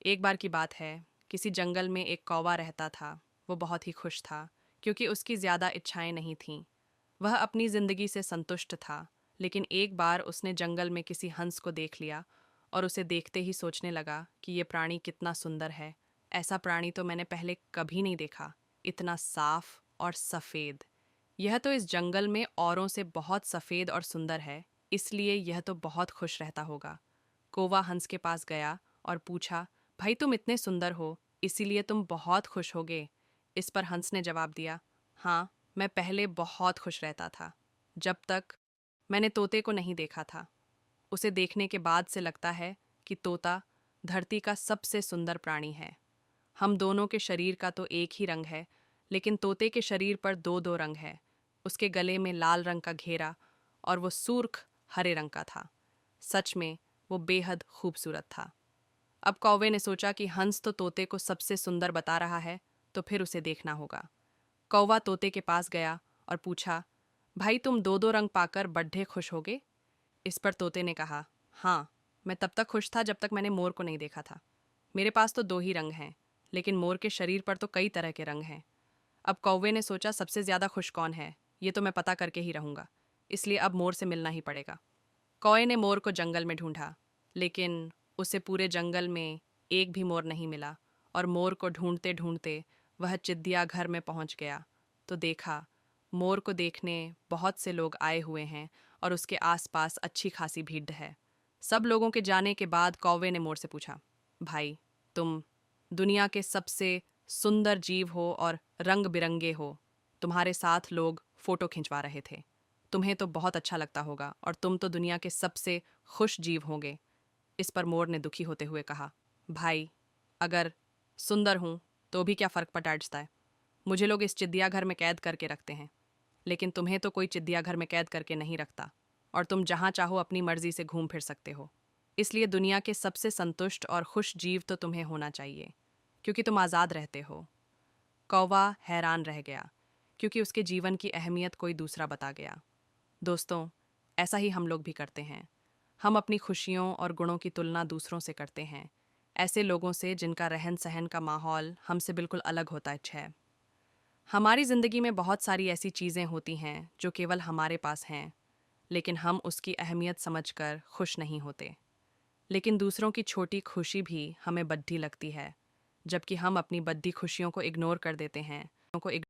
एक बार की बात है, किसी जंगल में एक कौवा रहता था। वो बहुत ही खुश था, क्योंकि उसकी ज़्यादा इच्छाएं नहीं थीं। वह अपनी ज़िंदगी से संतुष्ट था, लेकिन एक बार उसने जंगल में किसी हंस को देख लिया और उसे देखते ही सोचने लगा कि ये प्राणी कितना सुंदर है। ऐसा प्राणी तो मैंने पहले कभी नहीं देखा, इतना साफ और सफ़ेद। यह तो इस जंगल में औरों से बहुत सफ़ेद और सुंदर है, इसलिए यह तो बहुत खुश रहता होगा। कौवा हंस के पास गया और पूछा, भाई तुम इतने सुंदर हो, इसीलिए तुम बहुत खुश होगे। इस पर हंस ने जवाब दिया, हाँ, मैं पहले बहुत खुश रहता था, जब तक मैंने तोते को नहीं देखा था। उसे देखने के बाद से लगता है कि तोता धरती का सबसे सुंदर प्राणी है। हम दोनों के शरीर का तो एक ही रंग है, लेकिन तोते के शरीर पर दो दो रंग है। उसके गले में लाल रंग का घेरा और वो सूर्ख हरे रंग का था। सच में वो बेहद खूबसूरत था। अब कौवे ने सोचा कि हंस तो तोते को सबसे सुंदर बता रहा है, तो फिर उसे देखना होगा। कौवा तोते के पास गया और पूछा, भाई तुम दो दो रंग पाकर बड्ढे खुश होगे? इस पर तोते ने कहा, हाँ, मैं तब तक खुश था जब तक मैंने मोर को नहीं देखा था। मेरे पास तो दो ही रंग हैं, लेकिन मोर के शरीर पर तो कई तरह के रंग हैं। अब कौवे ने सोचा, सबसे ज्यादा खुश कौन है, ये तो मैं पता करके ही रहूंगा, इसलिए अब मोर से मिलना ही पड़ेगा। कौवे ने मोर को जंगल में ढूंढा, लेकिन उसे पूरे जंगल में एक भी मोर नहीं मिला। और मोर को ढूंढते ढूंढते वह चिड़िया घर में पहुंच गया, तो देखा मोर को देखने बहुत से लोग आए हुए हैं और उसके आसपास अच्छी खासी भीड़ है। सब लोगों के जाने के बाद कौवे ने मोर से पूछा, भाई तुम दुनिया के सबसे सुंदर जीव हो और रंग बिरंगे हो, तुम्हारे साथ लोग फोटो खिंचवा रहे थे, तुम्हें तो बहुत अच्छा लगता होगा और तुम तो दुनिया के सबसे खुश जीव होंगे। इस पर मोर ने दुखी होते हुए कहा, भाई अगर सुंदर हूं तो भी क्या फ़र्क पड़ता है, मुझे लोग इस चिड़ियाघर में कैद करके रखते हैं, लेकिन तुम्हें तो कोई चिड़ियाघर में कैद करके नहीं रखता और तुम जहां चाहो अपनी मर्जी से घूम फिर सकते हो। इसलिए दुनिया के सबसे संतुष्ट और खुश जीव तो तुम्हें होना चाहिए, क्योंकि तुम आज़ाद रहते हो। कौवा हैरान रह गया, क्योंकि उसके जीवन की अहमियत कोई दूसरा बता गया। दोस्तों, ऐसा ही हम लोग भी करते हैं। हम अपनी खुशियों और गुणों की तुलना दूसरों से करते हैं, ऐसे लोगों से जिनका रहन सहन का माहौल हमसे बिल्कुल अलग होता है। हमारी ज़िंदगी में बहुत सारी ऐसी चीज़ें होती हैं जो केवल हमारे पास हैं, लेकिन हम उसकी अहमियत समझकर खुश नहीं होते। लेकिन दूसरों की छोटी खुशी भी हमें बड्डी लगती है, जबकि हम अपनी बड्डी खुशियों को इग्नोर कर देते हैं।